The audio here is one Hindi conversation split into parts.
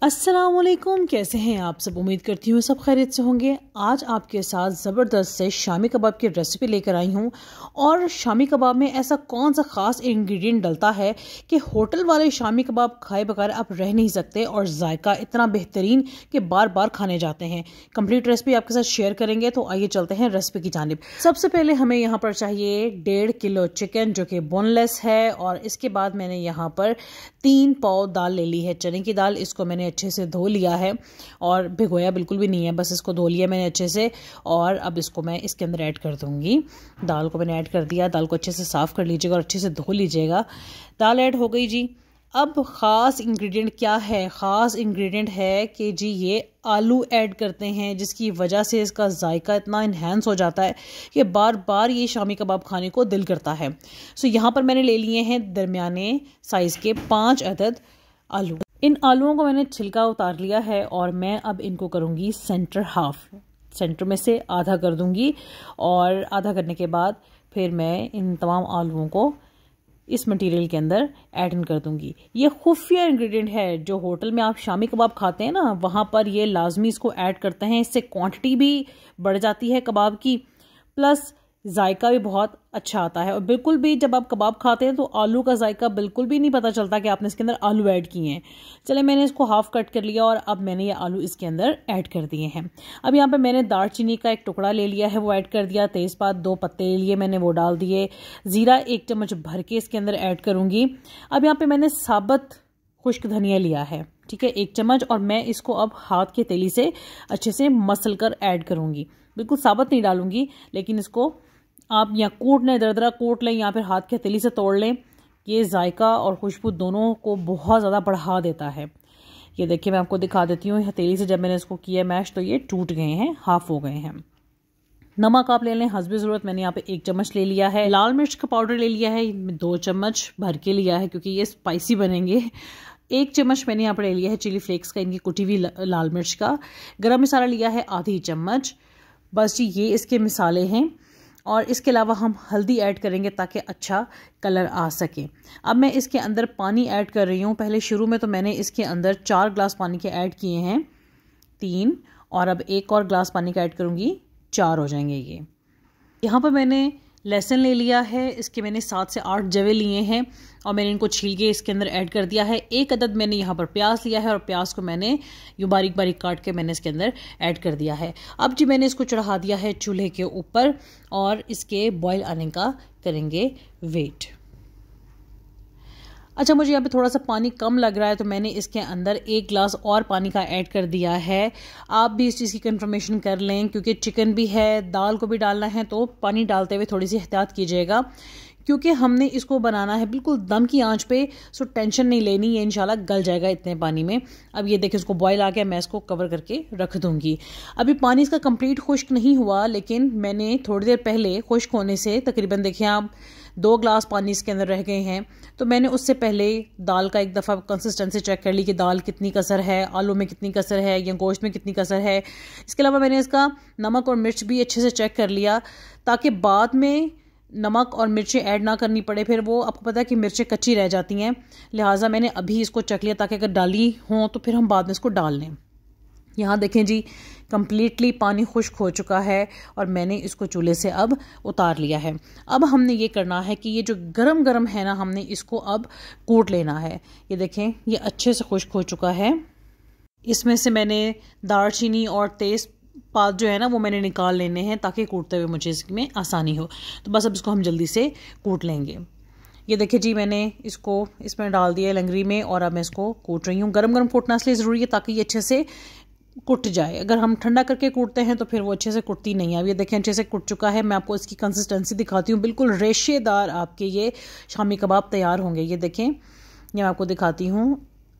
अस्सलाम वालेकुम, कैसे हैं आप सब। उम्मीद करती हूँ सब खैरियत से होंगे। आज आपके साथ ज़बरदस्त से शामी कबाब की रेसिपी लेकर आई हूँ। और शामी कबाब में ऐसा कौन सा ख़ास इंग्रेडिएंट डलता है कि होटल वाले शामी कबाब खाए बगैर आप रह नहीं सकते और जायका इतना बेहतरीन कि बार बार खाने जाते हैं। कंप्लीट रेसिपी आपके साथ शेयर करेंगे, तो आइए चलते हैं रेसिपी की जानिब। सबसे पहले हमें यहाँ पर चाहिए 1.5 किलो चिकन जो कि बोनलेस है, और इसके बाद मैंने यहाँ पर 3 पाव दाल ले ली है, चने की दाल। इसको मैंने अच्छे से धो लिया है और भिगोया बिल्कुल भी नहीं है, बस इसको धो लिया मैंने अच्छे से। और अब इसको मैं इसके अंदर ऐड कर दूंगी। दाल को मैंने ऐड कर दिया। दाल को अच्छे से साफ कर लीजिएगा और अच्छे से धो लीजिएगा। दाल ऐड हो गई जी। अब ख़ास इंग्रेडिएंट क्या है? ख़ास इंग्रेडिएंट है कि जी ये आलू ऐड करते हैं, जिसकी वजह से इसका जायका इतना इन्हेंस हो जाता है कि बार बार ये शामी कबाब खाने को दिल करता है। सो यहाँ पर मैंने ले लिए हैं दरमियाने साइज़ के 5 अदद आलू। इन आलूओं को मैंने छिलका उतार लिया है और मैं अब इनको करूँगी सेंटर हाफ। सेंटर में से आधा कर दूँगी और आधा करने के बाद फिर मैं इन तमाम आलूओं को इस मटेरियल के अंदर ऐड कर दूंगी। ये खुफिया इंग्रेडिएंट है, जो होटल में आप शामी कबाब खाते हैं ना, वहाँ पर ये लाजमी इसको ऐड करते हैं। इससे क्वांटिटी भी बढ़ जाती है कबाब की, प्लस जायका भी बहुत अच्छा आता है। और बिल्कुल भी जब आप कबाब खाते हैं तो आलू का जायका बिल्कुल भी नहीं पता चलता कि आपने इसके अंदर आलू ऐड किए हैं। चले, मैंने इसको हाफ कट कर लिया और अब मैंने ये आलू इसके अंदर ऐड कर दिए हैं। अब यहाँ पे मैंने दालचीनी का एक टुकड़ा ले लिया है, वो ऐड कर दिया। तेज़पात 2 पत्ते ले लिए मैंने, वो डाल दिए। ज़ीरा 1 चम्मच भर के इसके अंदर ऐड करूँगी। अब यहाँ पर मैंने साबुत खुश्क धनिया लिया है, ठीक है, 1 चम्मच, और मैं इसको अब हाथ के तेली से अच्छे से मसल कर ऐड करूँगी। बिल्कुल साबुत नहीं डालूंगी, लेकिन इसको आप या कूट लें, दरदरा कूट लें, या फिर हाथ के हथेली से तोड़ लें। ये जायका और खुशबू दोनों को बहुत ज़्यादा बढ़ा देता है। ये देखिए, मैं आपको दिखा देती हूँ। हथेली से जब मैंने इसको किया मैश तो ये टूट गए हैं, हाफ हो गए हैं। नमक आप ले लें हस्बे ज़रूरत। मैंने यहाँ पे 1 चम्मच ले लिया है। लाल मिर्च का पाउडर ले लिया है, 2 चम्मच भर के लिया है क्योंकि ये स्पाइसी बनेंगे। 1 चम्मच मैंने यहाँ पर ले लिया है चिली फ्लेक्स का, इनकी कुटी हुई लाल मिर्च का। गरम मसाला लिया है आधी चम्मच। बस जी, ये इसके मिसाले हैं। और इसके अलावा हम हल्दी ऐड करेंगे ताकि अच्छा कलर आ सके। अब मैं इसके अंदर पानी ऐड कर रही हूँ। पहले शुरू में तो मैंने इसके अंदर 4 ग्लास पानी के ऐड किए हैं, 3, और अब 1 और ग्लास पानी का ऐड करूँगी, 4 हो जाएंगे ये। यहाँ पर मैंने लहसुन ले लिया है, इसके मैंने 7 से 8 जवे लिए हैं और मैंने इनको छील के इसके अंदर ऐड कर दिया है। 1 अदद मैंने यहाँ पर प्याज लिया है और प्याज को मैंने यूँ बारीक बारीक काट के मैंने इसके अंदर ऐड कर दिया है। अब जी मैंने इसको चढ़ा दिया है चूल्हे के ऊपर और इसके बॉयल आने का करेंगे वेट। अच्छा, मुझे यहाँ पे थोड़ा सा पानी कम लग रहा है तो मैंने इसके अंदर 1 ग्लास और पानी का ऐड कर दिया है। आप भी इस चीज़ की कंफर्मेशन कर लें, क्योंकि चिकन भी है, दाल को भी डालना है, तो पानी डालते हुए थोड़ी सी एहतियात कीजिएगा, क्योंकि हमने इसको बनाना है बिल्कुल दम की आंच पे। सो टेंशन नहीं लेनी, ये इंशाल्लाह गल जाएगा इतने पानी में। अब ये देखिए, इसको बॉयल आ गया, मैं इसको कवर करके रख दूंगी। अभी पानी इसका कंप्लीट खुश्क नहीं हुआ, लेकिन मैंने थोड़ी देर पहले खुश्क होने से तकरीबन देखिए आप 2 ग्लास पानी इसके अंदर रह गए हैं, तो मैंने उससे पहले दाल का एक दफ़ा कंसिस्टेंसी चेक कर ली कि दाल कितनी कसर है, आलू में कितनी कसर है, या गोश्त में कितनी कसर है। इसके अलावा मैंने इसका नमक और मिर्च भी अच्छे से चेक कर लिया, ताकि बाद में नमक और मिर्चें ऐड ना करनी पड़े, फिर वो आपको पता है कि मिर्चें कच्ची रह जाती हैं। लिहाजा मैंने अभी इसको चेक लिया, ताकि अगर डाली हों तो फिर हम बाद में इसको डाल लें। यहाँ देखें जी, कम्प्लीटली पानी खुश्क हो चुका है और मैंने इसको चूल्हे से अब उतार लिया है। अब हमने ये करना है कि ये जो गरम गरम है ना, हमने इसको अब कूट लेना है। ये देखें, ये अच्छे से खुश्क हो चुका है। इसमें से मैंने दालचीनी और तेज़पात जो है ना, वो मैंने निकाल लेने हैं ताकि कूटते हुए मुझे इसमें आसानी हो। तो बस अब इसको हम जल्दी से कूट लेंगे। ये देखिए जी, मैंने इसको इसमें डाल दिया लंगरी में और अब मैं इसको कूट रही हूँ। गरम गरम कूटना इसलिए ज़रूरी है ताकि ये अच्छे से कुट जाए। अगर हम ठंडा करके कूटते हैं तो फिर वो अच्छे से कुटती नहीं है। अब ये देखें, अच्छे से कुट चुका है। मैं आपको इसकी कंसिस्टेंसी दिखाती हूँ। बिल्कुल रेशेदार आपके ये शामी कबाब तैयार होंगे। ये देखें, ये मैं आपको दिखाती हूँ,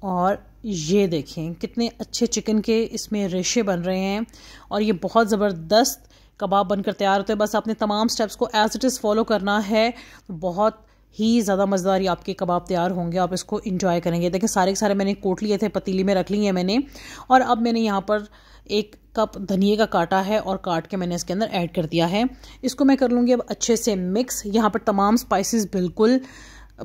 और ये देखें कितने अच्छे चिकन के इसमें रेशे बन रहे हैं और ये बहुत ज़बरदस्त कबाब बनकर तैयार होते हैं। बस आपने तमाम स्टेप्स को एज इट इज़ फॉलो करना है, तो बहुत ही ज़्यादा मज़ेदार ये आपके कबाब तैयार होंगे। आप इसको इंजॉय करेंगे। देखिए, सारे के सारे मैंने कोट लिए थे, पतीली में रख लिए मैंने, और अब मैंने यहाँ पर 1 कप धनिए का काटा है और काट के मैंने इसके अंदर ऐड कर दिया है। इसको मैं कर लूँगी अब अच्छे से मिक्स। यहाँ पर तमाम स्पाइसेस बिल्कुल